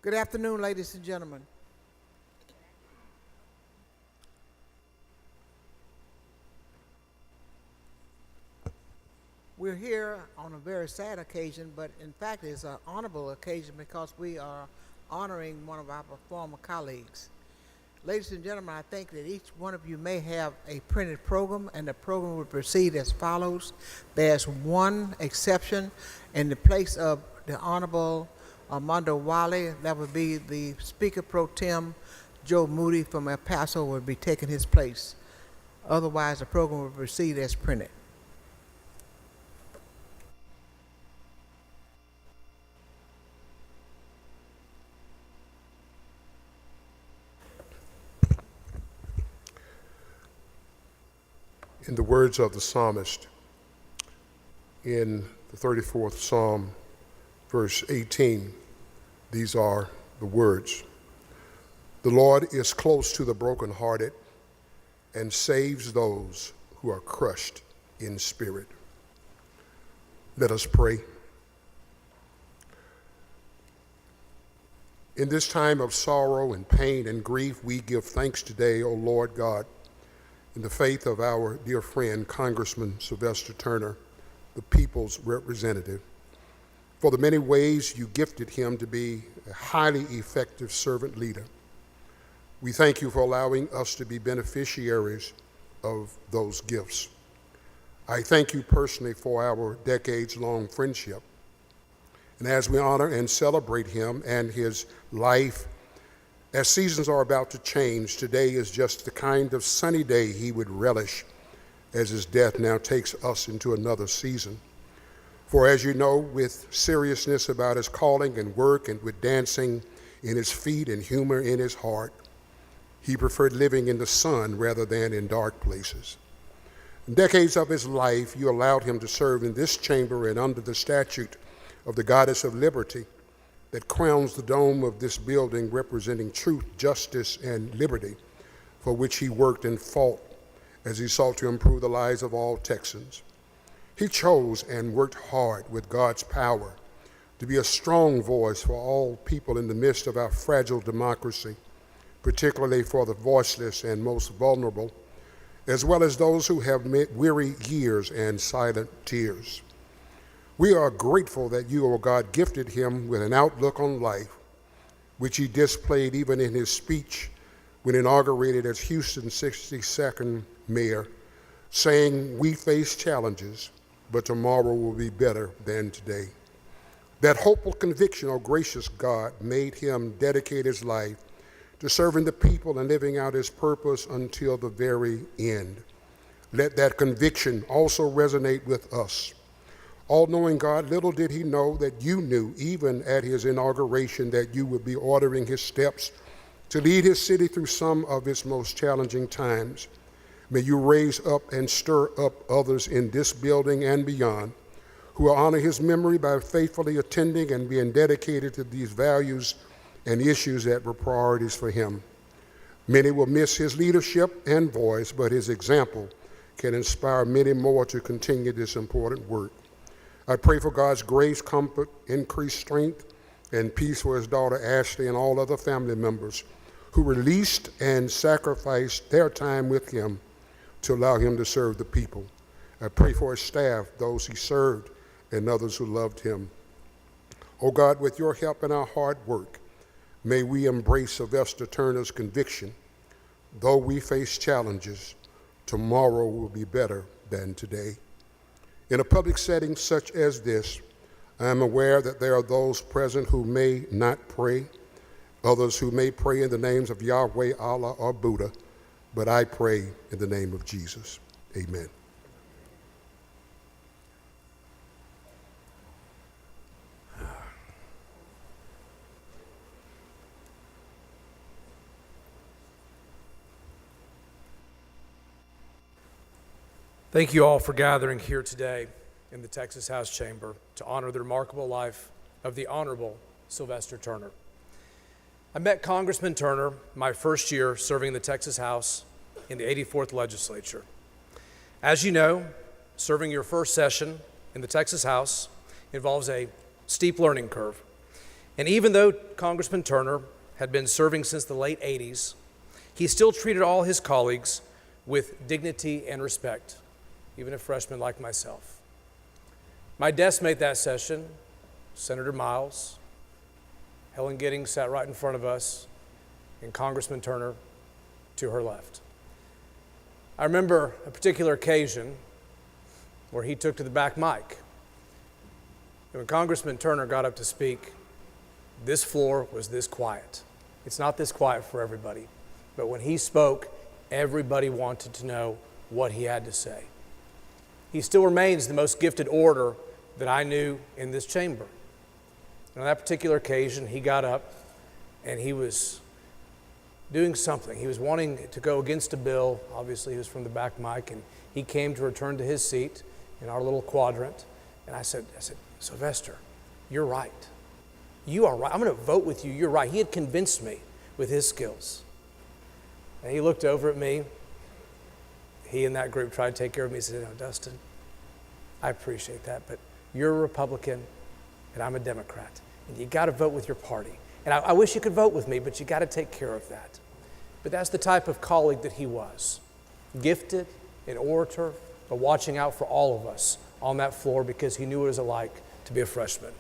Good afternoon, ladies and gentlemen. We're here on a very sad occasion, but in fact it's an honorable occasion because we are honoring one of our former colleagues. Ladies and gentlemen, I think that each one of you may have a printed program, and the program will proceed as follows. There's one exception. In the place of the Honorable Armando Wally, that would be the Speaker Pro Tem, Joe Moody from El Paso, will be taking his place. Otherwise, the program will proceed as printed. In the words of the psalmist, in the 34th Psalm, verse 18, these are the words. The Lord is close to the brokenhearted and saves those who are crushed in spirit. Let us pray. In this time of sorrow and pain and grief, we give thanks today, O Lord God, in the faith of our dear friend, Congressman Sylvester Turner, the people's representative, for the many ways you gifted him to be a highly effective servant leader. We thank you for allowing us to be beneficiaries of those gifts. I thank you personally for our decades-long friendship. And as we honor and celebrate him and his life, as seasons are about to change, today is just the kind of sunny day he would relish as his death now takes us into another season. For as you know, with seriousness about his calling and work and with dancing in his feet and humor in his heart, he preferred living in the sun rather than in dark places. In decades of his life, you allowed him to serve in this chamber and under the statute of the Goddess of Liberty that crowns the dome of this building, representing truth, justice, and liberty, for which he worked and fought as he sought to improve the lives of all Texans. He chose and worked hard with God's power to be a strong voice for all people in the midst of our fragile democracy, particularly for the voiceless and most vulnerable, as well as those who have met weary years and silent tears. We are grateful that you, O God, gifted him with an outlook on life, which he displayed even in his speech when inaugurated as Houston's 62nd mayor, saying, "We face challenges, but tomorrow will be better than today." That hopeful conviction, O gracious God, made him dedicate his life to serving the people and living out his purpose until the very end. Let that conviction also resonate with us. All-knowing God, little did he know that you knew, even at his inauguration, that you would be ordering his steps to lead his city through some of its most challenging times. May you raise up and stir up others in this building and beyond who will honor his memory by faithfully attending and being dedicated to these values and issues that were priorities for him. Many will miss his leadership and voice, but his example can inspire many more to continue this important work. I pray for God's grace, comfort, increased strength, and peace for his daughter Ashley and all other family members who released and sacrificed their time with him to allow him to serve the people. I pray for his staff, those he served, and others who loved him. Oh God, with your help in our hard work, may we embrace Sylvester Turner's conviction. Though we face challenges, tomorrow will be better than today. In a public setting such as this, I am aware that there are those present who may not pray, others who may pray in the names of Yahweh, Allah, or Buddha, but I pray in the name of Jesus. Amen. Thank you all for gathering here today in the Texas House Chamber to honor the remarkable life of the Honorable Sylvester Turner. I met Congressman Turner my first year serving the Texas House in the 84th Legislature. As you know, serving your first session in the Texas House involves a steep learning curve. And even though Congressman Turner had been serving since the late 80s, he still treated all his colleagues with dignity and respect, even a freshman like myself. My desk mate that session, Senator Miles, Helen Giddings sat right in front of us, and Congressman Turner to her left. I remember a particular occasion where he took to the back mic. And when Congressman Turner got up to speak, this floor was this quiet. It's not this quiet for everybody, but when he spoke, everybody wanted to know what he had to say. He still remains the most gifted orator that I knew in this chamber. And on that particular occasion, he got up and he was doing something. He was wanting to go against a bill. Obviously, he was from the back mic, and he came to return to his seat in our little quadrant. And I said, Sylvester, you're right. You are right. I'm going to vote with you. You're right. He had convinced me with his skills. And he looked over at me. He and that group tried to take care of me. He said, Dustin, I appreciate that, but you're a Republican and I'm a Democrat. And you got to vote with your party. And I wish you could vote with me, but you got to take care of that. But that's the type of colleague that he was. Gifted, an orator, but watching out for all of us on that floor because he knew what it was like to be a freshman.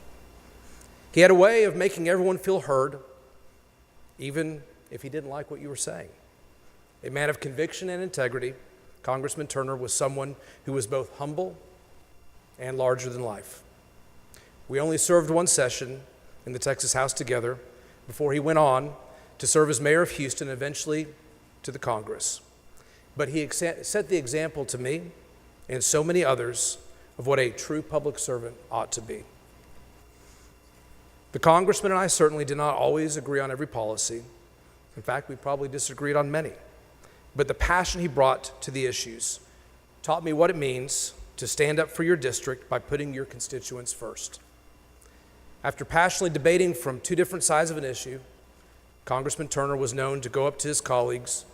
He had a way of making everyone feel heard, even if he didn't like what you were saying. A man of conviction and integrity, Congressman Turner was someone who was both humble and larger than life. We only served one session in the Texas House together before he went on to serve as mayor of Houston, eventually to the Congress. But he set the example to me and so many others of what a true public servant ought to be. The congressman and I certainly did not always agree on every policy. In fact, we probably disagreed on many. But the passion he brought to the issues taught me what it means to stand up for your district by putting your constituents first. After passionately debating from two different sides of an issue, Congressman Turner was known to go up to his colleagues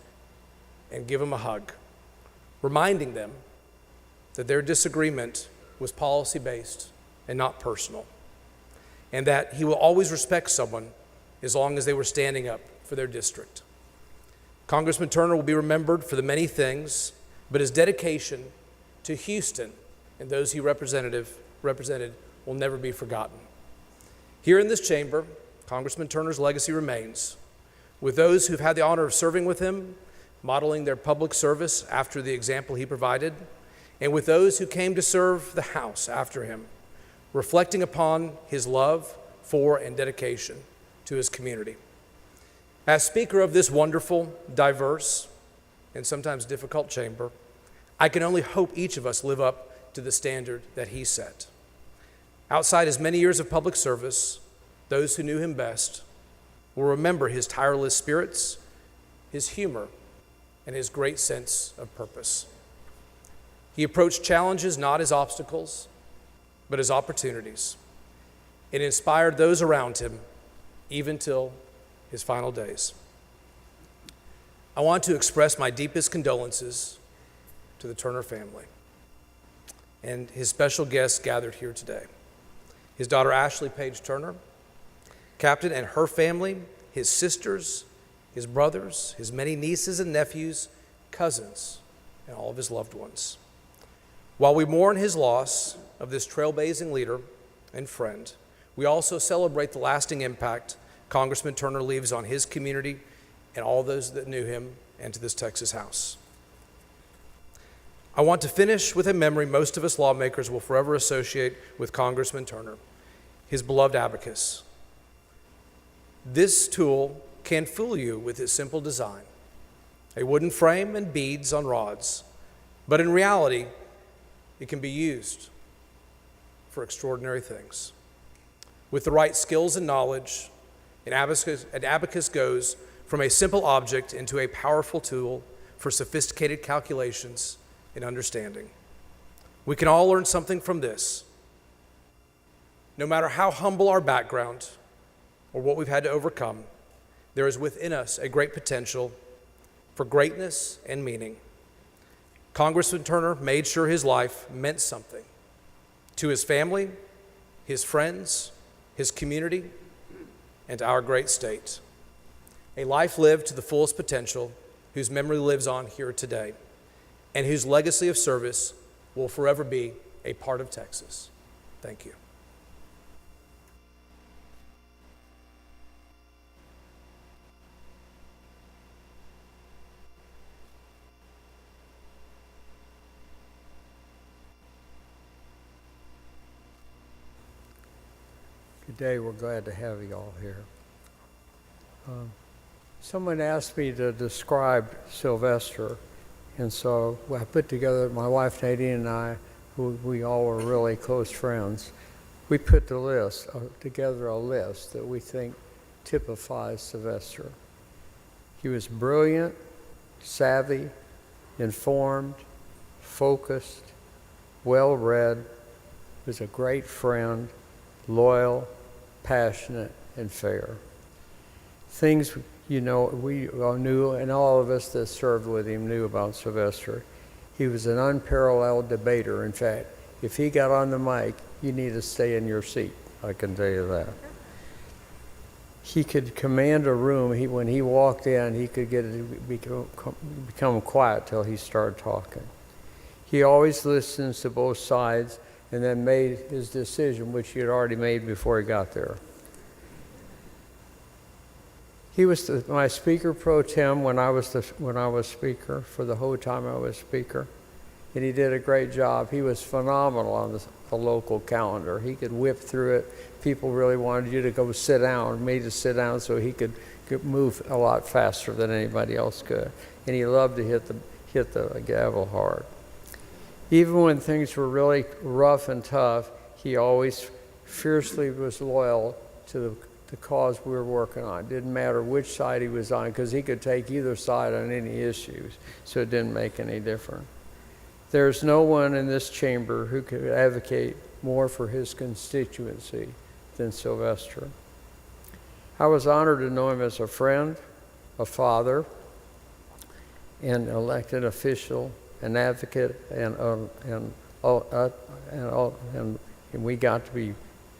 and give them a hug, reminding them that their disagreement was policy-based and not personal, and that he will always respect someone as long as they were standing up for their district. Congressman Turner will be remembered for the many things, but his dedication to Houston and those he represented will never be forgotten. Here in this chamber, Congressman Turner's legacy remains, with those who've had the honor of serving with him, modeling their public service after the example he provided, and with those who came to serve the House after him, reflecting upon his love for and dedication to his community. As Speaker of this wonderful, diverse, and sometimes difficult chamber, I can only hope each of us live up to the standard that he set. Outside his many years of public service, those who knew him best will remember his tireless spirits, his humor, and his great sense of purpose. He approached challenges not as obstacles, but as opportunities. It inspired those around him, even till his final days. I want to express my deepest condolences to the Turner family and his special guests gathered here today. His daughter Ashley Page Turner, Captain, and her family, his sisters, his brothers, his many nieces and nephews, cousins, and all of his loved ones. While we mourn his loss of this trailblazing leader and friend, we also celebrate the lasting impact Congressman Turner leaves on his community and all those that knew him and to this Texas House. I want to finish with a memory most of us lawmakers will forever associate with Congressman Turner, his beloved abacus. This tool can fool you with its simple design, a wooden frame and beads on rods, but in reality, it can be used for extraordinary things. With the right skills and knowledge, an abacus goes from a simple object into a powerful tool for sophisticated calculations and understanding. We can all learn something from this. No matter how humble our background or what we've had to overcome, there is within us a great potential for greatness and meaning. Congressman Turner made sure his life meant something to his family, his friends, his community, and our great state. A life lived to the fullest potential, whose memory lives on here today, and whose legacy of service will forever be a part of Texas. Thank you. Good day. We're glad to have you all here. Someone asked me to describe Sylvester, and so I put together, my wife Nadine and I, who we all were really close friends, we put together a list that we think typifies Sylvester. He was brilliant, savvy, informed, focused, well-read, was a great friend, loyal, passionate, and fair. Things, we all knew, and all of us that served with him knew about Sylvester. He was an unparalleled debater. In fact, if he got on the mic, you need to stay in your seat, I can tell you that. He could command a room. When he walked in, he could become quiet till he started talking. He always listens to both sides and then made his decision, which he had already made before he got there. He was my speaker pro tem when I was speaker, for the whole time I was speaker, and he did a great job. He was phenomenal on the local calendar. He could whip through it. People really wanted you to go sit down, me to sit down, so he could move a lot faster than anybody else could. And he loved to hit the gavel hard. Even when things were really rough and tough, he always fiercely was loyal to the cause we were working on. It didn't matter which side he was on, because he could take either side on any issues, so it didn't make any difference. There's no one in this chamber who could advocate more for his constituency than Sylvester. I was honored to know him as a friend, a father, an elected official, an advocate, and we got to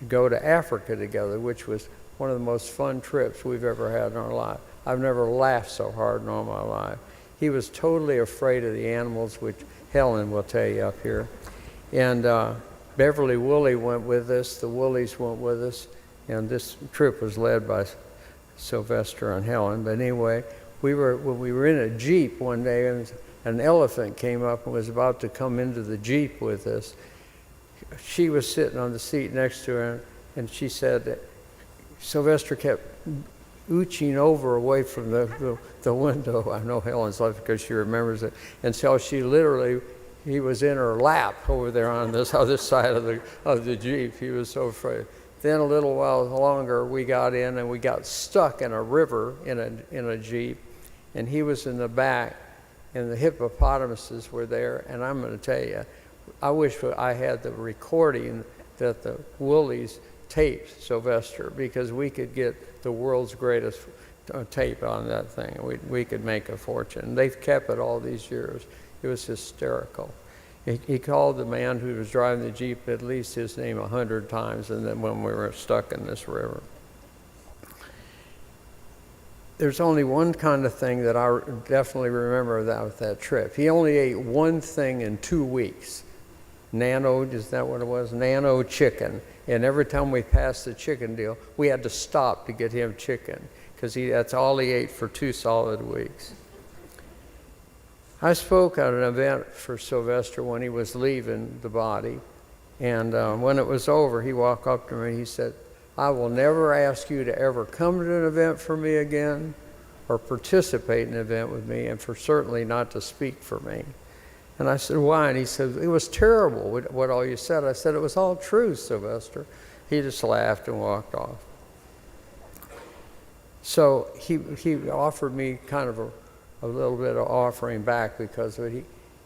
go to Africa together, which was one of the most fun trips we've ever had in our life. I've never laughed so hard in all my life. He was totally afraid of the animals, which Helen will tell you up here. And Beverly Woolley went with us, the Woolies went with us, and this trip was led by Sylvester and Helen. But anyway, when we were in a Jeep one day, and an elephant came up and was about to come into the Jeep with us. She was sitting on the seat next to her, and she said that Sylvester kept ooching over away from the window. I know Helen's laughing because she remembers it. And so he was in her lap over there on this other side of the Jeep. He was so afraid. Then a little while longer, we got in and we got stuck in a river in a Jeep, and he was in the back, and the hippopotamuses were there. And I'm going to tell you, I wish I had the recording that the Woolies taped Sylvester, because we could get the world's greatest tape on that thing. We could make a fortune. They've kept it all these years. It was hysterical. He called the man who was driving the Jeep at least his name 100 times, and then when we were stuck in this river. There's only one kind of thing that I definitely remember about that trip. He only ate one thing in 2 weeks. Is that what it was? Nano chicken. And every time we passed the chicken deal, we had to stop to get him chicken, because that's all he ate for 2 solid weeks. I spoke at an event for Sylvester when he was leaving the body. And when it was over, he walked up to me. He said, "I will never ask you to ever come to an event for me again, or participate in an event with me, and for certainly not to speak for me." And I said, "Why?" And he said, "It was terrible what all you said." I said, "It was all true, Sylvester." He just laughed and walked off. So he offered me kind of a little bit of offering back, because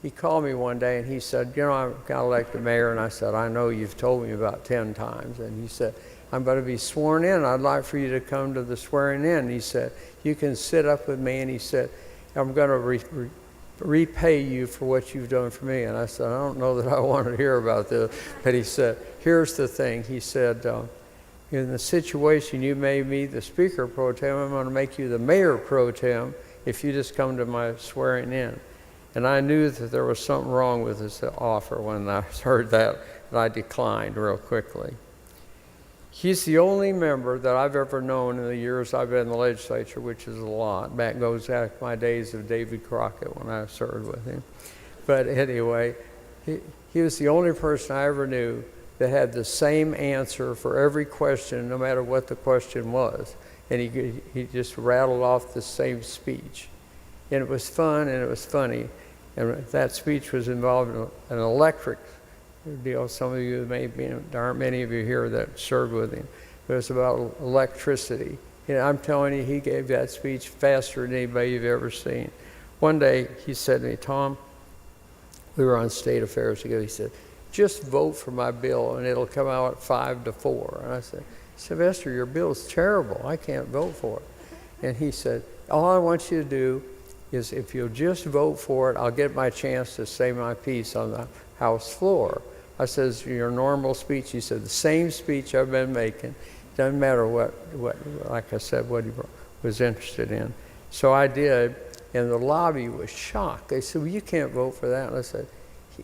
he called me one day and he said, "I got elected mayor." And I said, "I know, you've told me about 10 times. And he said, "I'm going to be sworn in. I'd like for you to come to the swearing in." And he said, "You can sit up with me." And he said, "I'm going to repay you for what you've done for me." And I said, "I don't know that I want to hear about this." But he said, "Here's the thing." He said, in the situation you made me the speaker pro tem, I'm going to make you the mayor pro tem if you just come to my swearing in. And I knew that there was something wrong with this offer when I heard that, and I declined real quickly. He's the only member that I've ever known in the years I've been in the legislature, which is a lot. Back goes back my days of David Crockett when I served with him. But anyway, he was the only person I ever knew that had the same answer for every question, no matter what the question was. And he just rattled off the same speech. And it was fun and it was funny. And that speech was involved in an electric deal. Some of you there aren't many of you here that served with him. But it was about electricity. And I'm telling you, he gave that speech faster than anybody you've ever seen. One day he said to me, Tom, we were on state affairs together, he said, just vote for my bill and it'll come out 5-4. And I said, Sylvester, your bill's terrible. I can't vote for it. And he said, all I want you to do is if you'll just vote for it, I'll get my chance to say my piece on the House floor. I says, your normal speech. He said, the same speech I've been making. Doesn't matter what like I said, what he was interested in. So I did, and the lobby was shocked. They said, well, you can't vote for that. And I said,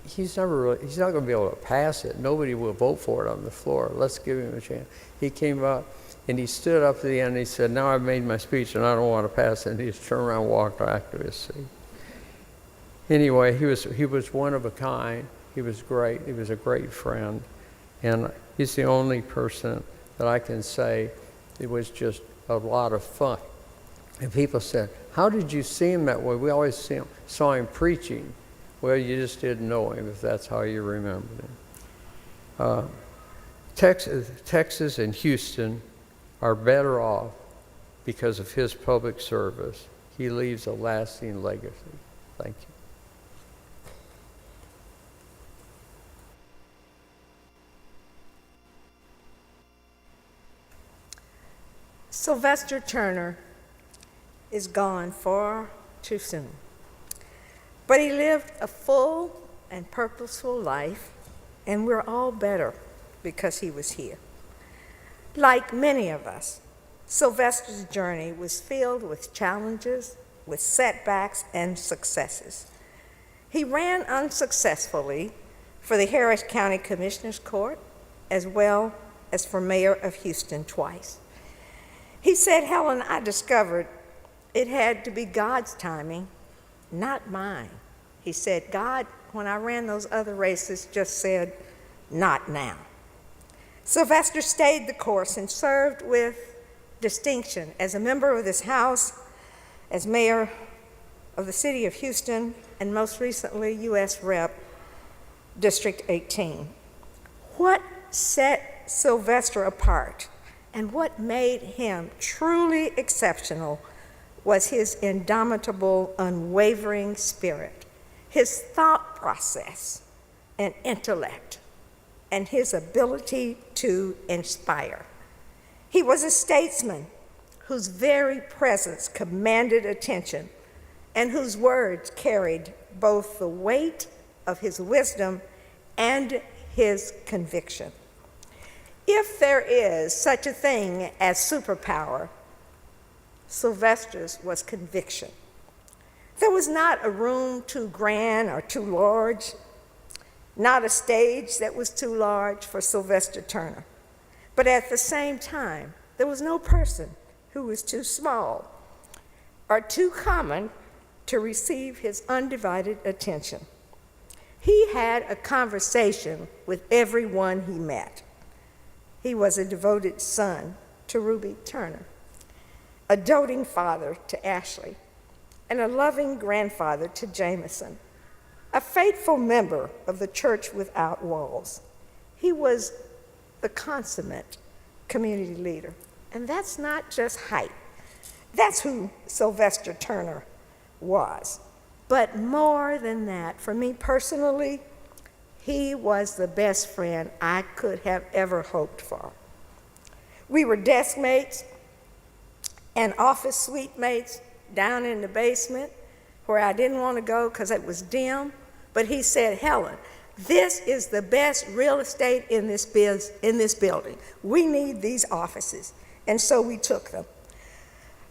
he's not going to be able to pass it. Nobody will vote for it on the floor. Let's give him a chance. He came up and he stood up at the end and he said, now I've made my speech and I don't want to pass it. And he just turned around and walked back to his seat. Anyway, he was one of a kind. He was great. He was a great friend. And he's the only person that I can say it was just a lot of fun. And people said, how did you see him that way? We always saw him preaching. Well, you just didn't know him, if that's how you remembered him. Texas and Houston are better off because of his public service. He leaves a lasting legacy. Thank you. Sylvester Turner is gone far too soon. But he lived a full and purposeful life, and we're all better because he was here. Like many of us, Sylvester's journey was filled with challenges, with setbacks, and successes. He ran unsuccessfully for the Harris County Commissioner's Court, as well as for mayor of Houston twice. He said, Helen, I discovered it had to be God's timing, not mine. He said, God, when I ran those other races, just said, not now. Sylvester stayed the course and served with distinction as a member of this House, as mayor of the city of Houston, and most recently, U.S. Rep. District 18. What set Sylvester apart and what made him truly exceptional was his indomitable, unwavering spirit, his thought process and intellect, and his ability to inspire. He was a statesman whose very presence commanded attention and whose words carried both the weight of his wisdom and his conviction. If there is such a thing as superpower, Sylvester's was conviction. There was not a room too grand or too large, not a stage that was too large for Sylvester Turner. But at the same time, there was no person who was too small or too common to receive his undivided attention. He had a conversation with everyone he met. He was a devoted son to Ruby Turner, a doting father to Ashley, and a loving grandfather to Jameson, a faithful member of the Church Without Walls. He was the consummate community leader. And that's not just height. That's who Sylvester Turner was. But more than that, for me personally, he was the best friend I could have ever hoped for. We were desk mates and office suite mates down in the basement where I didn't want to go because it was dim. But he said, Helen, This is the best real estate in this building. We need these offices. And so we took them.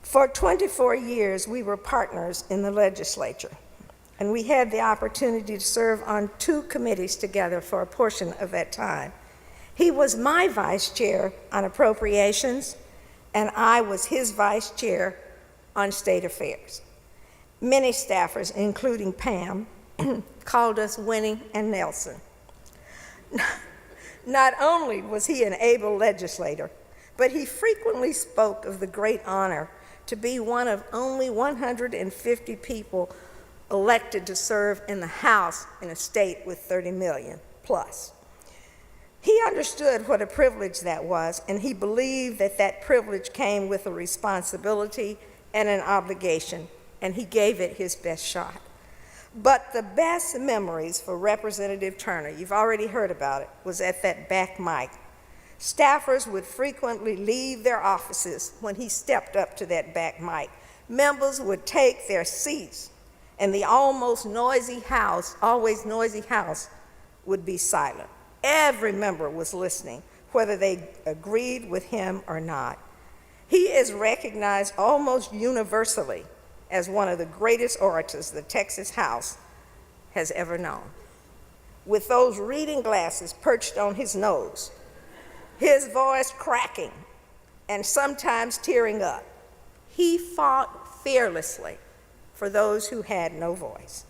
For 24 years, we were partners in the legislature, and we had the opportunity to serve on 2 committees together for a portion of that time. He was my vice chair on appropriations, and I was his vice chair on state affairs. Many staffers, including Pam, called us Winnie and Nelson. Not only was he an able legislator, but he frequently spoke of the great honor to be one of only 150 people elected to serve in the House in a state with 30 million plus. He understood what a privilege that was, and he believed that that privilege came with a responsibility and an obligation, and he gave it his best shot. But the best memories for Representative Turner, you've already heard about it, was at that back mic. Staffers would frequently leave their offices when he stepped up to that back mic. Members would take their seats, and the always noisy house would be silent. Every member was listening, whether they agreed with him or not. He is recognized almost universally as one of the greatest orators the Texas House has ever known. With those reading glasses perched on his nose, his voice cracking and sometimes tearing up, he fought fearlessly for those who had no voice.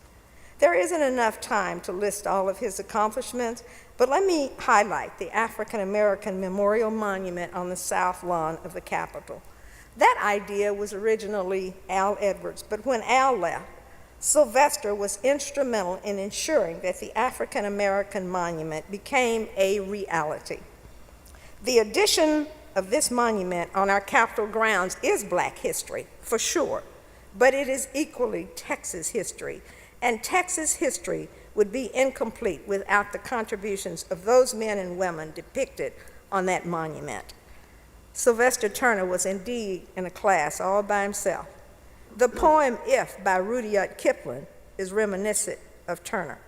There isn't enough time to list all of his accomplishments, but let me highlight the African American Memorial Monument on the south lawn of the Capitol. That idea was originally Al Edwards, but when Al left, Sylvester was instrumental in ensuring that the African American Monument became a reality. The addition of this monument on our Capitol grounds is Black history, for sure, but it is equally Texas history, and Texas history would be incomplete without the contributions of those men and women depicted on that monument. Sylvester Turner was indeed in a class all by himself. The poem If by Rudyard Kipling is reminiscent of Turner.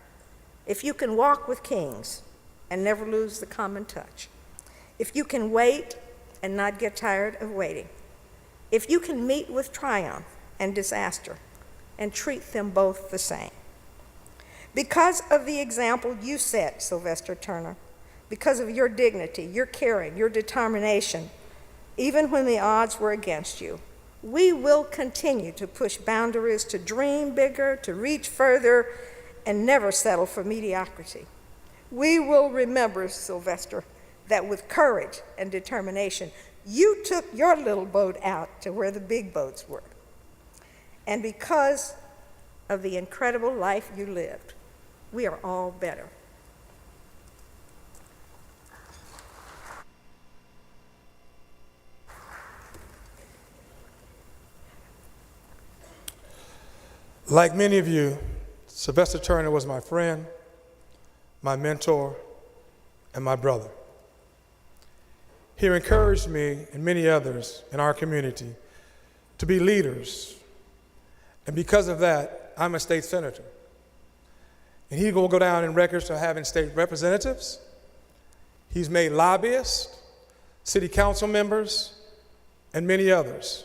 If you can walk with kings and never lose the common touch, if you can wait and not get tired of waiting, if you can meet with triumph and disaster and treat them both the same. Because of the example you set, Sylvester Turner, because of your dignity, your caring, your determination, even when the odds were against you, we will continue to push boundaries, to dream bigger, to reach further, and never settle for mediocrity. We will remember, Sylvester, that with courage and determination, you took your little boat out to where the big boats were. And because of the incredible life you lived, we are all better. Like many of you, Sylvester Turner was my friend, my mentor, and my brother. He encouraged me and many others in our community to be leaders. And because of that, I'm a state senator. And he will go down in records for having state representatives. He's made lobbyists, city council members, and many others.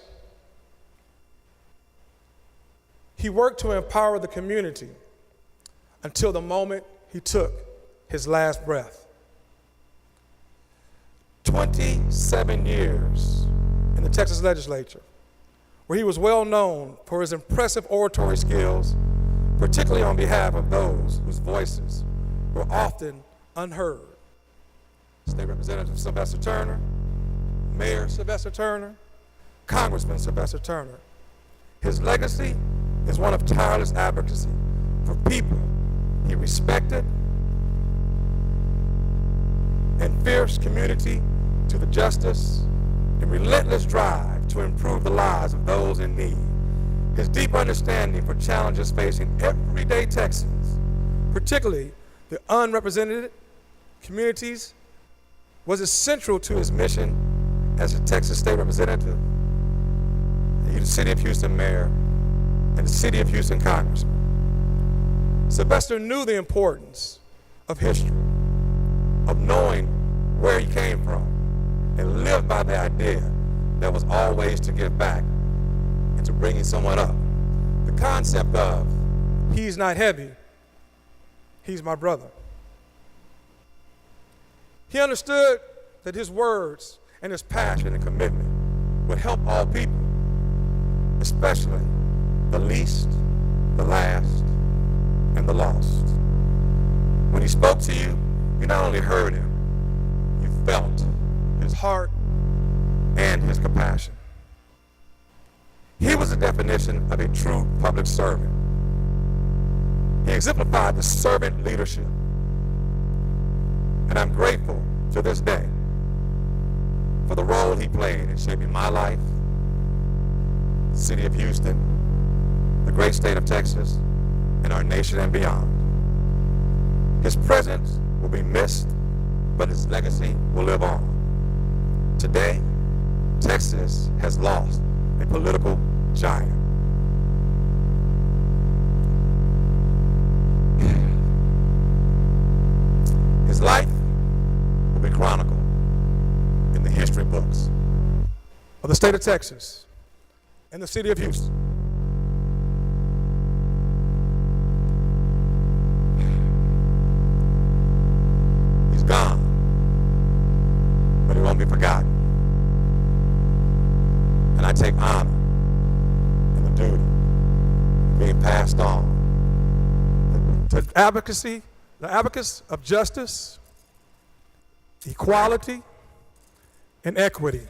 He worked to empower the community until the moment he took his last breath. 27 years in the Texas legislature, where he was well known for his impressive oratory skills, particularly on behalf of those whose voices were often unheard. State Representative Sylvester Turner, Mayor Sylvester Turner, Congressman Sylvester Turner. His legacy is one of tireless advocacy for people he respected and fierce community to the justice and relentless drive to improve the lives of those in need. His deep understanding for challenges facing everyday Texans, particularly the unrepresented communities, was essential to his mission as a Texas State Representative, the City of Houston Mayor, and the City of Houston Congressman. Sylvester knew the importance of history, of knowing where he came from, and lived by the idea that was always to give back and to bringing someone up. The concept of, he's not heavy, he's my brother. He understood that his words and his passion and commitment would help all people, especially the least, the last, and the lost. When he spoke to you, you not only heard him, you felt his heart and his compassion. He was the definition of a true public servant. He exemplified the servant leadership. And I'm grateful to this day for the role he played in shaping my life, the city of Houston, the great state of Texas, and our nation and beyond. His presence will be missed, but his legacy will live on. Today, Texas has lost a political giant. His life will be chronicled in the history books of the state of Texas and the city of Houston. He's gone, but he won't be forgotten. And I take honor in the duty of being passed on to advocacy, the advocates of justice, equality, and equity.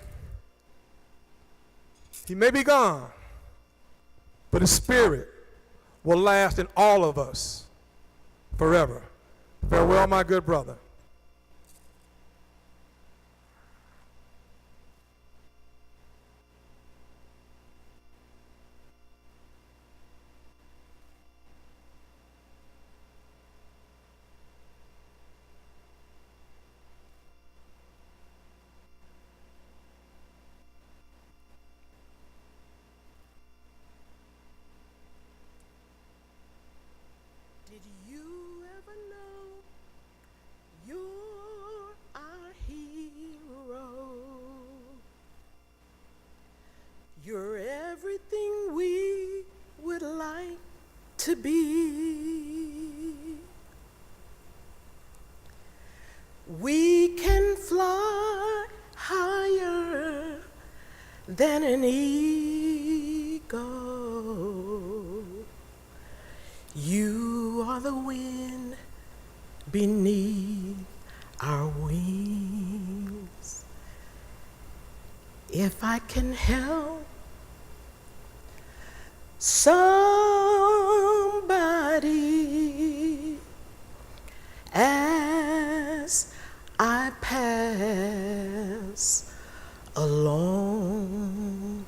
He may be gone, but his spirit will last in all of us forever. Farewell, my good brother. Did you ever know you're our hero? You're everything we would like to be. We can fly higher than an eagle. You are the wind beneath our wings. If I can help somebody as I pass along,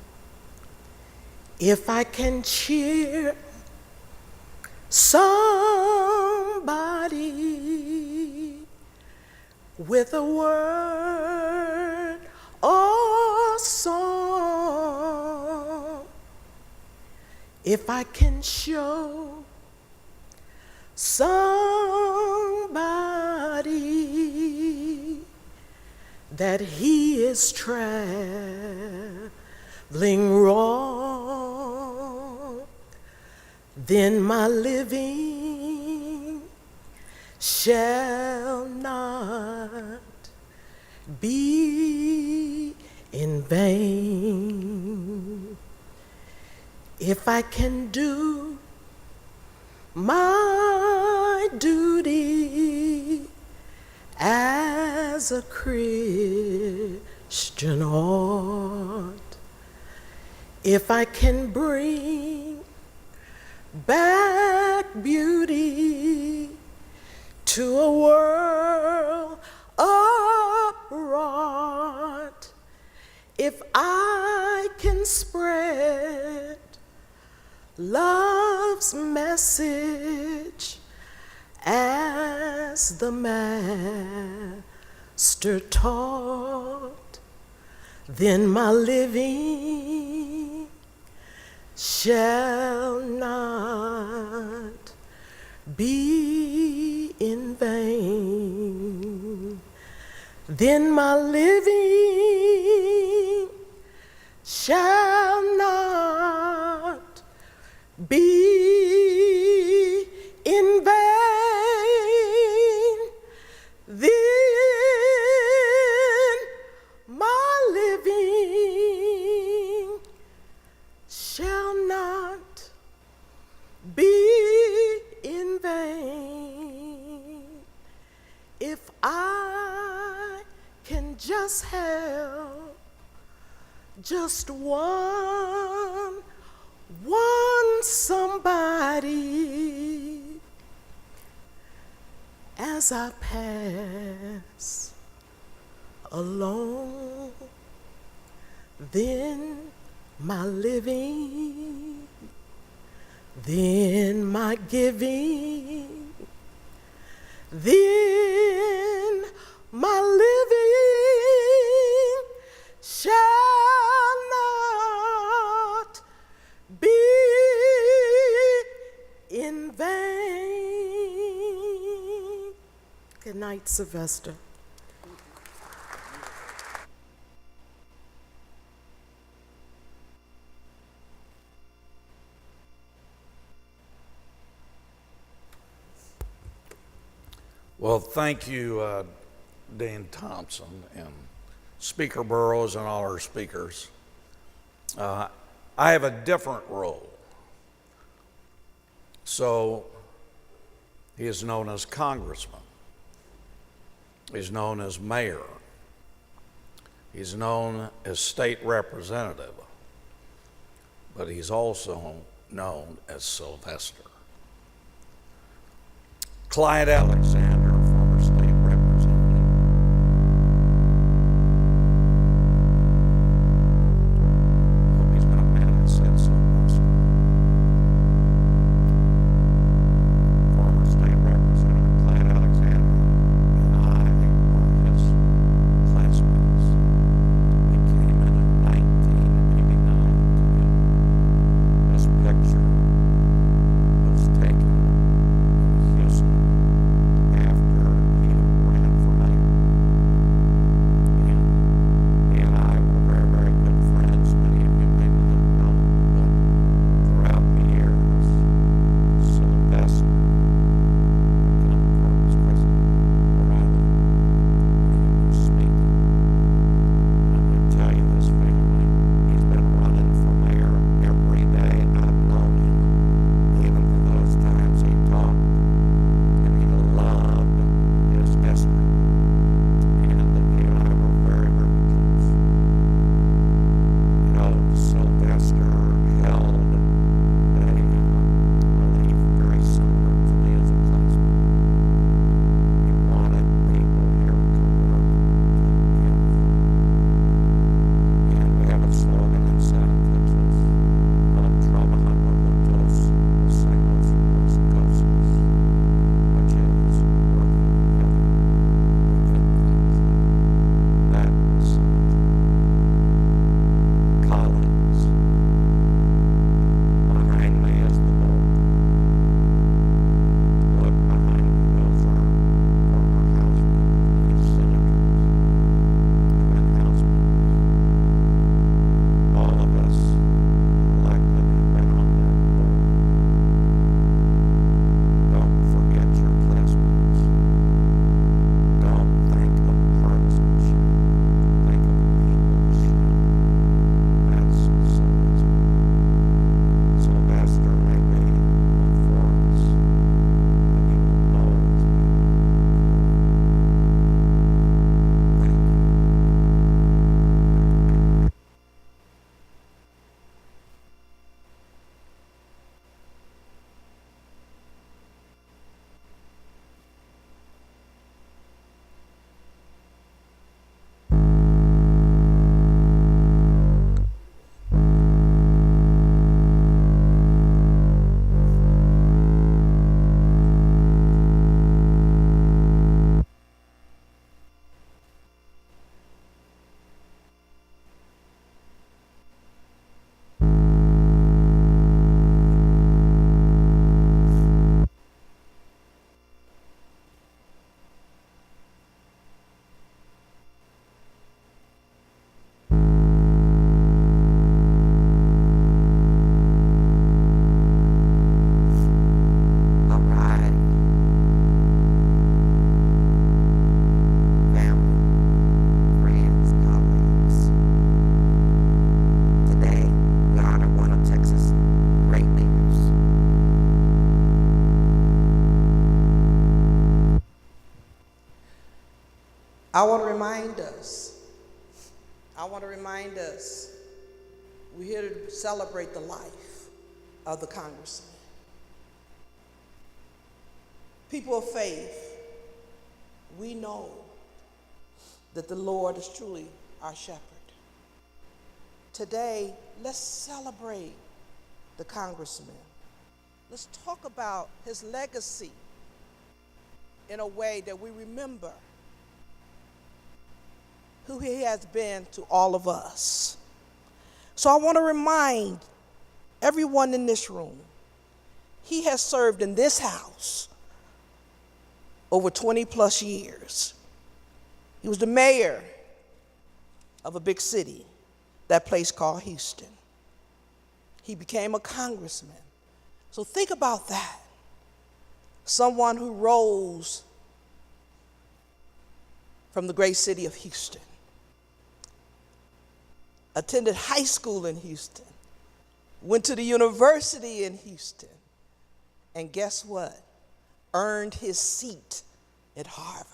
if I can cheer somebody with a word or song, if I can show somebody that he is traveling wrong, then my living shall not be in vain. If I can do my duty as a Christian ought, if I can bring back beauty to a world upraught, if I can spread love's message as the Master taught, then my living shall not be in vain. then my living shall not be in vain. Then my living shall not be in vain. If I can just help just one somebody as I pass along, then my living, then my giving, then my living shall not be in vain. Good night, Sylvester. Well, thank you, Dean Thompson and Speaker Burrows and all our speakers. I have a different role. So he is known as Congressman. He's known as Mayor. He's known as State Representative. But he's also known as Sylvester. Clyde Alexander, former state representative. Hope he's not mad I said Sylvester. Former state representative Clyde Alexander and I were his classmates. We came in 1989 together. This picture was taken in Houston after I want to remind us, we're here to celebrate the life of the Congressman. People of faith, we know that the Lord is truly our shepherd. Today, let's celebrate the Congressman. Let's talk about his legacy in a way that we remember who he has been to all of us. So I want to remind everyone in this room, he has served in this house over 20 plus years. He was the mayor of a big city, that place called Houston. He became a congressman. So think about that. Someone who rose from the great city of Houston, attended high school in Houston, went to the university in Houston, and guess what? Earned his seat at Harvard,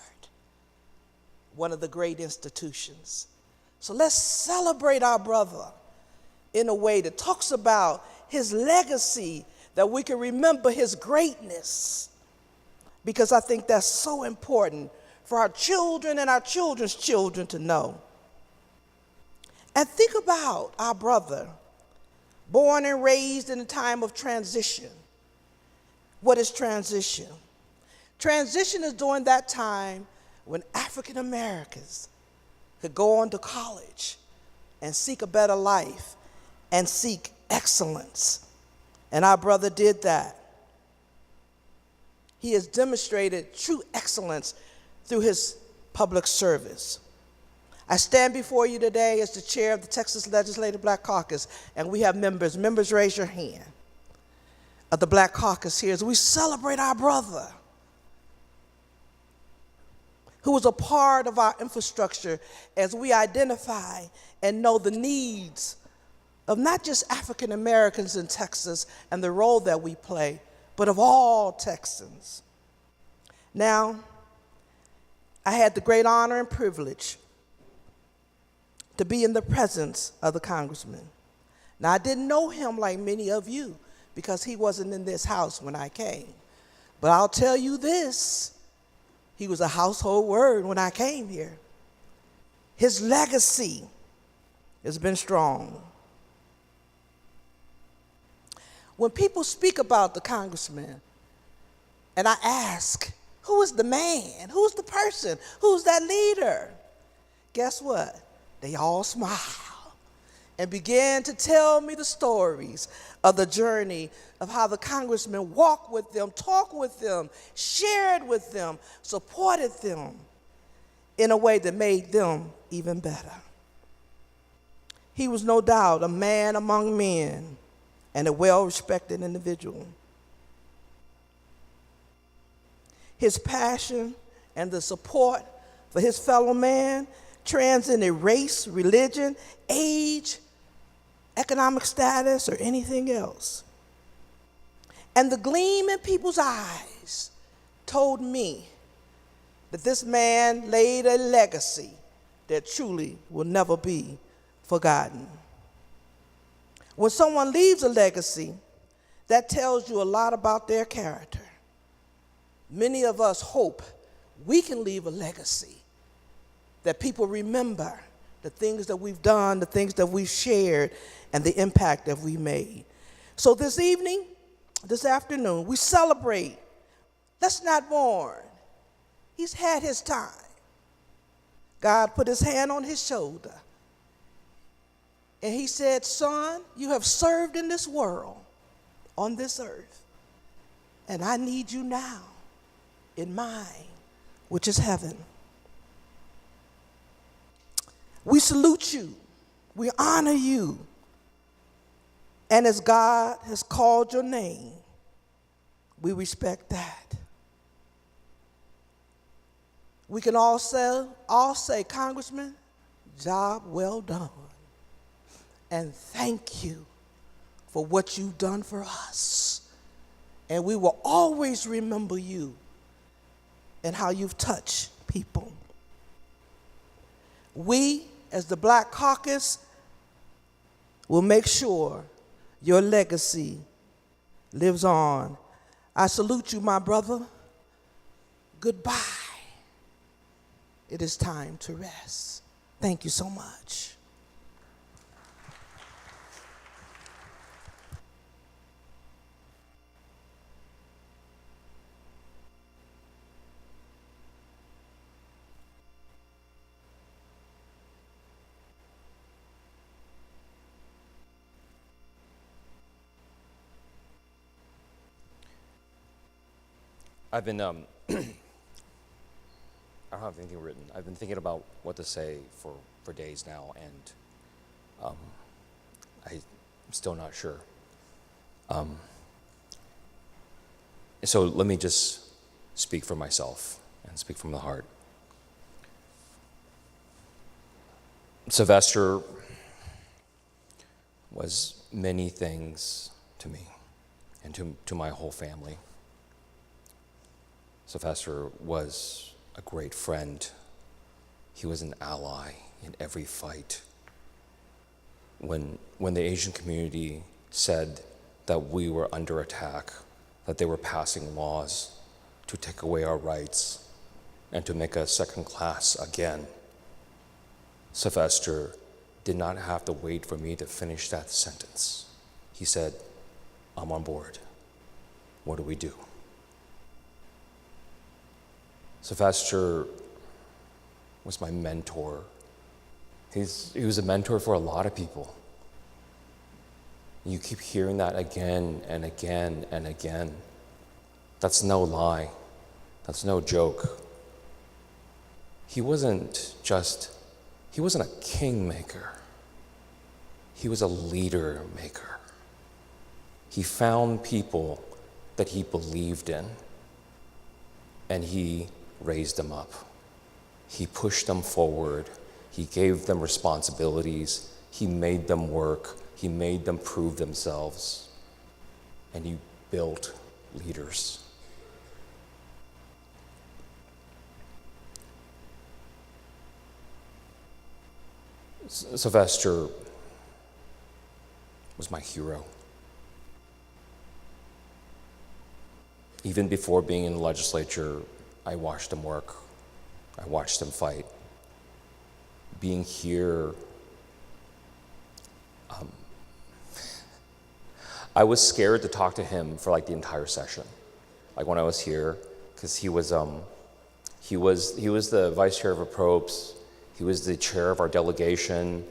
one of the great institutions. So let's celebrate our brother in a way that talks about his legacy, that we can remember his greatness, because I think that's so important for our children and our children's children to know. And think about our brother, born and raised in a time of transition. What is transition? Transition is during that time when African Americans could go on to college and seek a better life and seek excellence. And our brother did that. He has demonstrated true excellence through his public service. I stand before you today as the chair of the Texas Legislative Black Caucus, and we have members. Members, raise your hand of the Black Caucus here as we celebrate our brother who was a part of our infrastructure as we identify and know the needs of not just African Americans in Texas and the role that we play, but of all Texans. Now, I had the great honor and privilege to be in the presence of the Congressman. Now, I didn't know him like many of you because he wasn't in this house when I came. But I'll tell you this, he was a household word when I came here. His legacy has been strong. When people speak about the Congressman, and I ask, who is the man? Who's the person? Who's that leader? Guess what? They all smile and began to tell me the stories of the journey of how the Congressman walked with them, talked with them, shared with them, supported them in a way that made them even better. He was no doubt a man among men and a well-respected individual. His passion and the support for his fellow man transcended race, religion, age, economic status, or anything else. And the gleam in people's eyes told me that this man laid a legacy that truly will never be forgotten. When someone leaves a legacy, that tells you a lot about their character. Many of us hope we can leave a legacy that people remember the things that we've done, the things that we've shared, and the impact that we made. So this evening, this afternoon, we celebrate. Let's not mourn. He's had his time. God put his hand on his shoulder. And he said, son, you have served in this world, on this earth, and I need you now in mine, which is heaven. We salute you. We honor you. And as God has called your name, we respect that. We can all say, Congressman, job well done. And thank you for what you've done for us. And we will always remember you and how you've touched people. We, as the Black Caucus, will make sure your legacy lives on. I salute you, my brother. Goodbye. It is time to rest. Thank you so much. I've been, I don't have anything written. I've been thinking about what to say for days now, and I'm still not sure. So let me just speak for myself and speak from the heart. Sylvester was many things to me and to my whole family. Sylvester was a great friend. He was an ally in every fight. When the Asian community said that we were under attack, that they were passing laws to take away our rights and to make us second class again, Sylvester did not have to wait for me to finish that sentence. He said, "I'm on board. What do we do?" Sylvester was my mentor. He was a mentor for a lot of people. You keep hearing that again and again and again. That's no lie. That's no joke. He wasn't a kingmaker. He was a leader maker. He found people that he believed in, and he raised them up. He pushed them forward. He gave them responsibilities. He made them work. He made them prove themselves. And he built leaders. Sylvester was my hero. Even before being in the legislature, I watched him work. I watched him fight. Being here, I was scared to talk to him for like the entire session. Like when I was here, because he was the vice chair of approps, he was the chair of our delegation,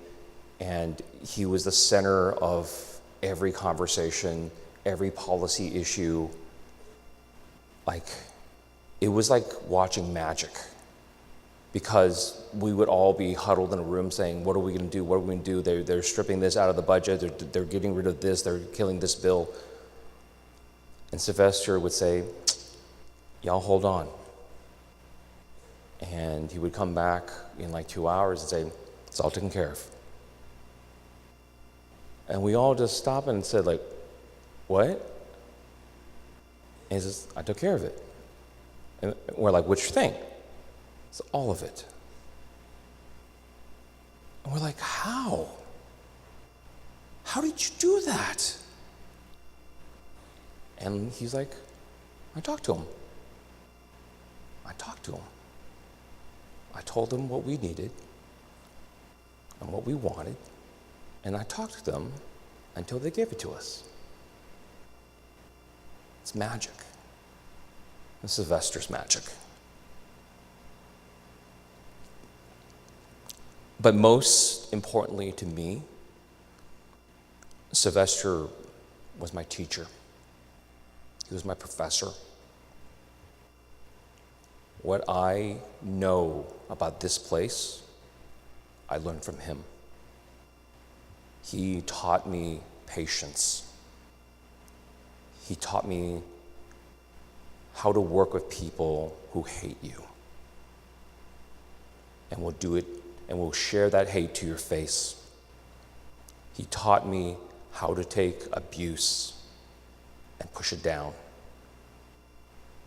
and he was the center of every conversation, every policy issue. Like, it was like watching magic, because we would all be huddled in a room saying, what are we going to do? What are we going to do? They're stripping this out of the budget. They're getting rid of this. They're killing this bill. And Sylvester would say, y'all hold on. And he would come back in like 2 hours and say, it's all taken care of. And we all just stopped and said, like, what? And he says, I took care of it. And we're like, which thing? It's all of it. And we're like, how? How did you do that? And he's like, I talked to him. I told them what we needed and what we wanted, and I talked to them until they gave it to us. It's magic. It's Sylvester's magic. But most importantly to me, Sylvester was my teacher. He was my professor. What I know about this place, I learned from him. He taught me patience. He taught me how to work with people who hate you and will do it and will share that hate to your face. He taught me how to take abuse and push it down,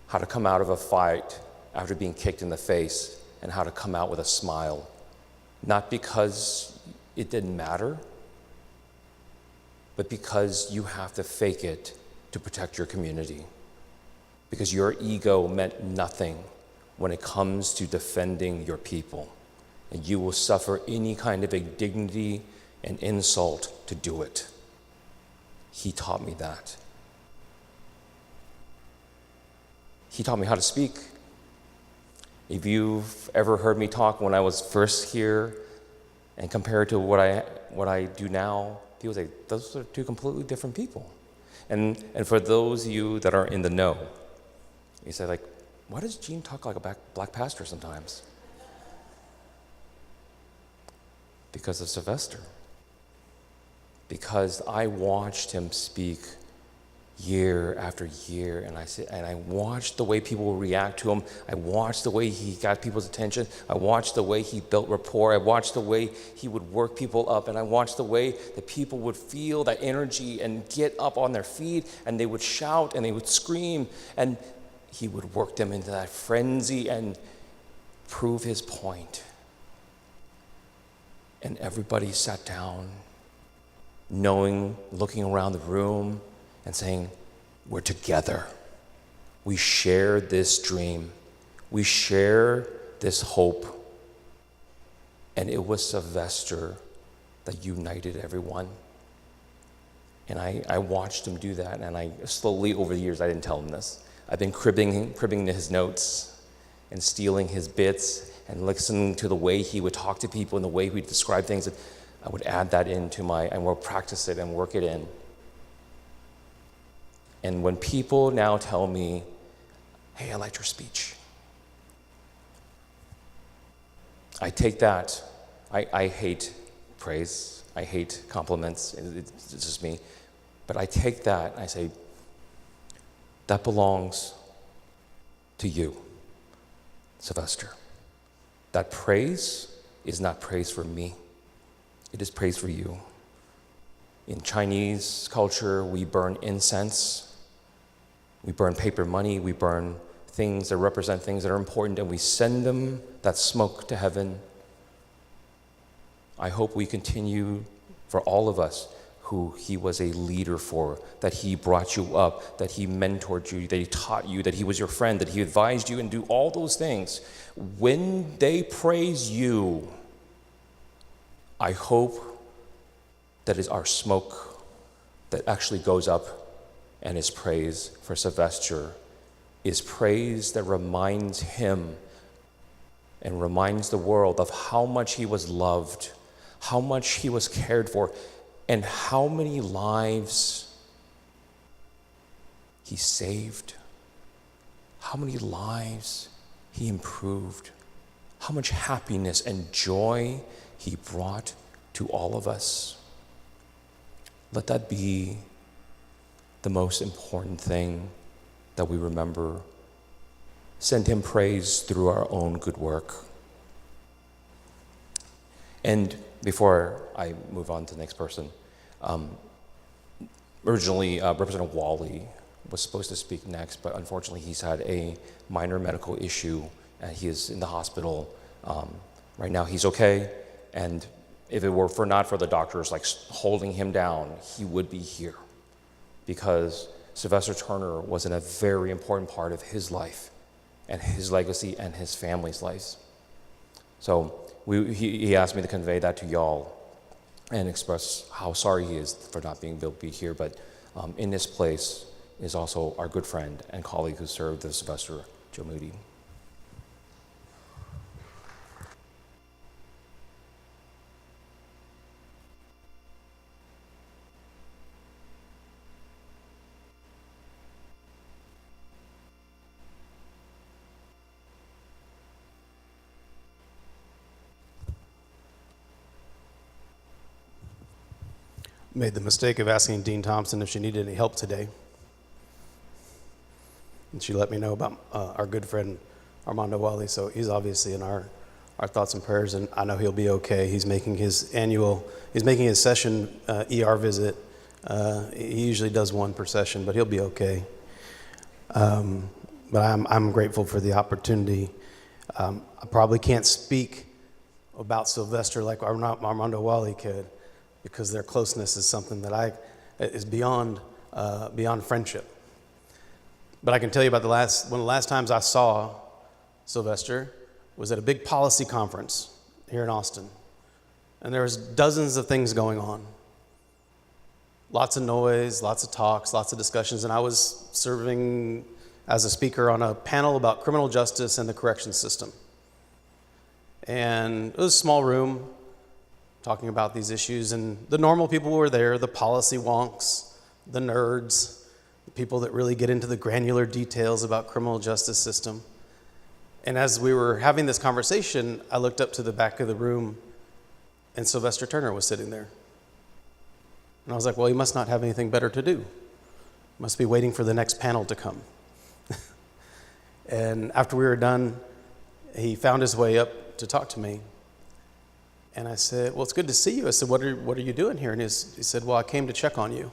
how to come out of a fight after being kicked in the face, and how to come out with a smile not because it didn't matter, but because you have to fake it to protect your community. Because your ego meant nothing when it comes to defending your people. And you will suffer any kind of indignity and insult to do it. He taught me that. He taught me how to speak. If you've ever heard me talk when I was first here and compared to what I do now, people say, those are two completely different people. And for those of you that are in the know, you say, like, why does Gene talk like a black pastor sometimes? Because of Sylvester. Because I watched him speak year after year, and I watched the way people would react to him. I watched the way he got people's attention. I watched the way he built rapport. I watched the way he would work people up, and I watched the way the people would feel that energy and get up on their feet, and they would shout and they would scream, and he would work them into that frenzy and prove his point. And everybody sat down, knowing, looking around the room and saying, we're together. We share this dream. We share this hope. And it was Sylvester that united everyone. And I watched him do that, and I slowly, over the years, I didn't tell him this. I've been cribbing his notes and stealing his bits and listening to the way he would talk to people and the way he would describe things. And I would add that into and we'll practice it and work it in. And when people now tell me, hey, I liked your speech, I take that. I hate praise. I hate compliments. It's just me. But I take that and I say, that belongs to you, Sylvester. That praise is not praise for me. It is praise for you. In Chinese culture, we burn incense. We burn paper money. We burn things that represent things that are important, and we send them, that smoke, to heaven. I hope we continue, for all of us, who he was a leader for, that he brought you up, that he mentored you, that he taught you, that he was your friend, that he advised you, and do all those things. When they praise you, I hope that is our smoke that actually goes up and is praise for Sylvester, is praise that reminds him and reminds the world of how much he was loved, how much he was cared for, and how many lives he saved, how many lives he improved, how much happiness and joy he brought to all of us. Let that be the most important thing that we remember. Send him praise through our own good work. And before I move on to the next person, originally Representative Wally was supposed to speak next, but unfortunately he's had a minor medical issue and he is in the hospital. Right now he's okay, and if it were not for the doctors like holding him down, he would be here, because Sylvester Turner was in a very important part of his life and his legacy and his family's lives. So he asked me to convey that to y'all and express how sorry he is for not being able to be here. But in this place is also our good friend and colleague who served as Sylvester, Joe Moody. Made the mistake of asking Dean Thompson if she needed any help today. And she let me know about our good friend Armando Wally, so he's obviously in our thoughts and prayers, and I know he'll be okay. He's making his session ER visit. He usually does one per session, but he'll be okay. But I'm grateful for the opportunity. I probably can't speak about Sylvester like Armando Wally could, because their closeness is something that is beyond friendship. But I can tell you about one of the last times I saw Sylvester was at a big policy conference here in Austin. And there was dozens of things going on. Lots of noise, lots of talks, lots of discussions. And I was serving as a speaker on a panel about criminal justice and the corrections system. And it was a small room talking about these issues. And the normal people were there, the policy wonks, the nerds, the people that really get into the granular details about criminal justice system. And as we were having this conversation, I looked up to the back of the room, and Sylvester Turner was sitting there. And I was like, well, he must not have anything better to do. Must be waiting for the next panel to come. And after we were done, he found his way up to talk to me. And I said, well, it's good to see you. I said, what are you doing here? And he said, well, I came to check on you.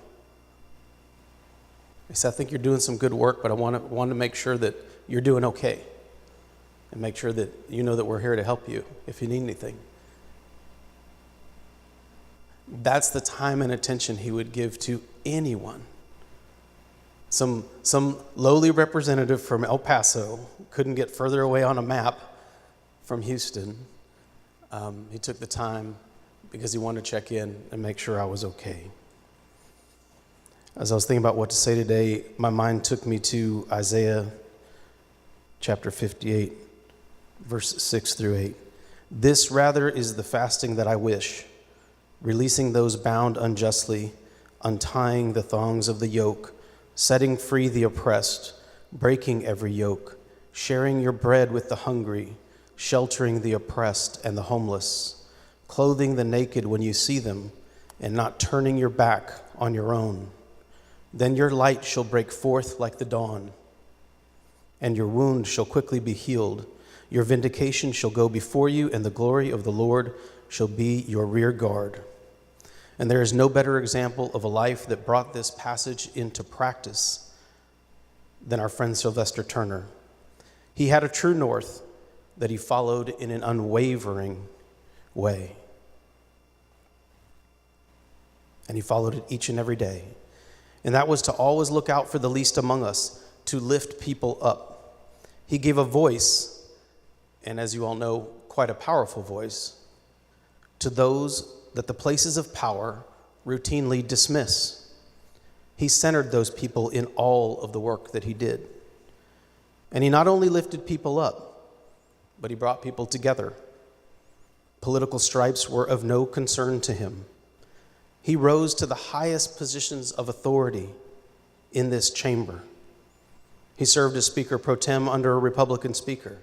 He said, I think you're doing some good work, but I want to make sure that you're doing okay. And make sure that you know that we're here to help you if you need anything. That's the time and attention he would give to anyone. Some lowly representative from El Paso couldn't get further away on a map from Houston. He took the time because he wanted to check in and make sure I was okay. As I was thinking about what to say today, my mind took me to Isaiah chapter 58, verse 6 through 8. This rather is the fasting that I wish, releasing those bound unjustly, untying the thongs of the yoke, setting free the oppressed, breaking every yoke, sharing your bread with the hungry, sheltering the oppressed and the homeless, clothing the naked when you see them, and not turning your back on your own. Then your light shall break forth like the dawn, and your wound shall quickly be healed. Your vindication shall go before you, and the glory of the Lord shall be your rear guard. And there is no better example of a life that brought this passage into practice than our friend Sylvester Turner. He had a true north that he followed in an unwavering way. And he followed it each and every day. And that was to always look out for the least among us, to lift people up. He gave a voice, and as you all know, quite a powerful voice, to those that the places of power routinely dismiss. He centered those people in all of the work that he did. And he not only lifted people up, but he brought people together. Political stripes were of no concern to him. He rose to the highest positions of authority in this chamber. He served as Speaker pro tem under a Republican speaker.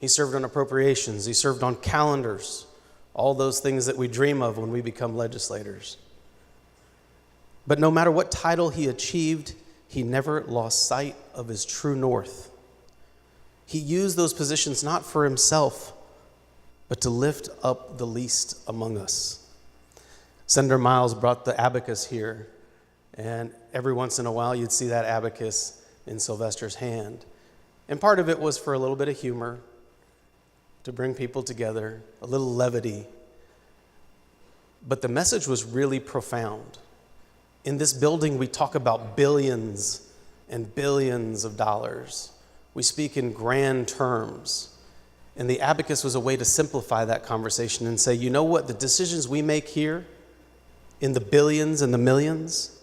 He served on appropriations. He served on calendars, all those things that we dream of when we become legislators. But no matter what title he achieved, he never lost sight of his true north. He used those positions not for himself, but to lift up the least among us. Senator Miles brought the abacus here, and every once in a while you'd see that abacus in Sylvester's hand. And part of it was for a little bit of humor, to bring people together, a little levity. But the message was really profound. In this building, we talk about billions and billions of dollars. We speak in grand terms. And the abacus was a way to simplify that conversation and say, you know what, the decisions we make here in the billions and the millions,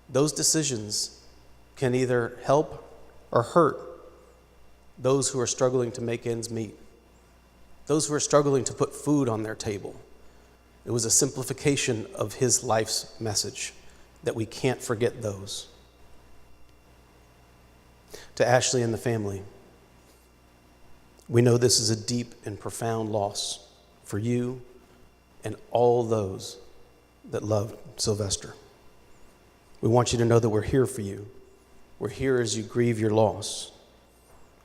those decisions can either help or hurt those who are struggling to make ends meet, those who are struggling to put food on their table. It was a simplification of his life's message that we can't forget those. To Ashley and the family, we know this is a deep and profound loss for you and all those that loved Sylvester. We want you to know that we're here for you. We're here as you grieve your loss.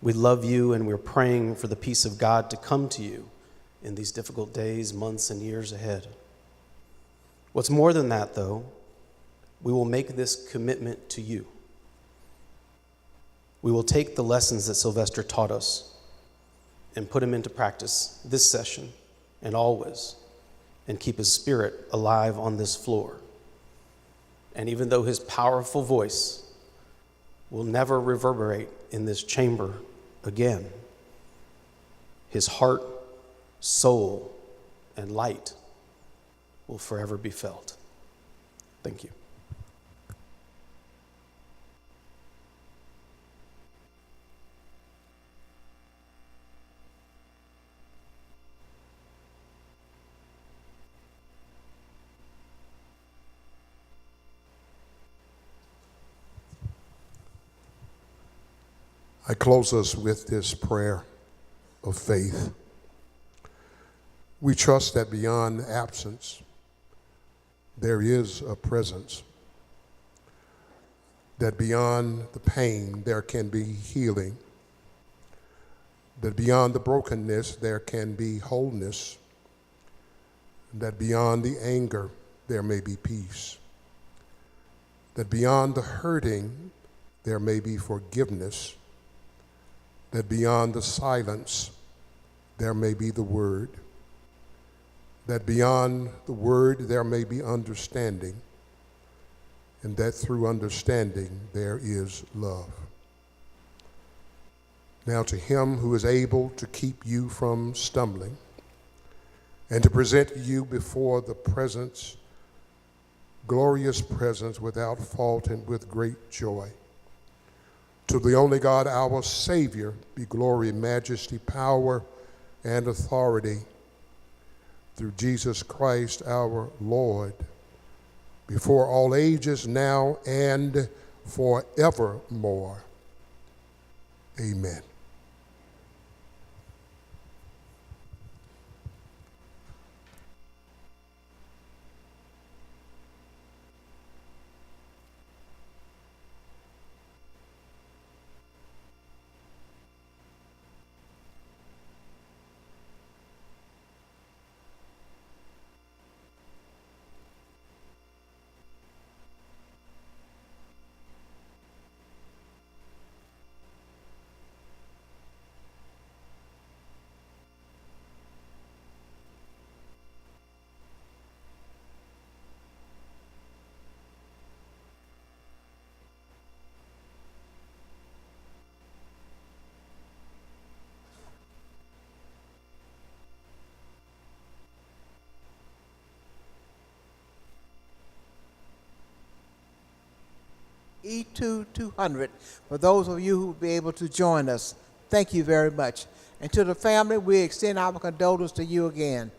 We love you, and we're praying for the peace of God to come to you in these difficult days, months, and years ahead. What's more than that, though, we will make this commitment to you. We will take the lessons that Sylvester taught us and put them into practice this session and always, and keep his spirit alive on this floor. And even though his powerful voice will never reverberate in this chamber again, his heart, soul, and light will forever be felt. Thank you. I close us with this prayer of faith. We trust that beyond absence, there is a presence. That beyond the pain, there can be healing. That beyond the brokenness, there can be wholeness. That beyond the anger, there may be peace. That beyond the hurting, there may be forgiveness. That beyond the silence, there may be the word. That beyond the word, there may be understanding. And that through understanding, there is love. Now to him who is able to keep you from stumbling and to present you before the presence, glorious presence without fault and with great joy. To the only God, our Savior, be glory, majesty, power, and authority through Jesus Christ our Lord, before all ages, now and forevermore. Amen. E2 200 for those of you who will be able to join us. Thank you very much. And to the family, we extend our condolences to you again.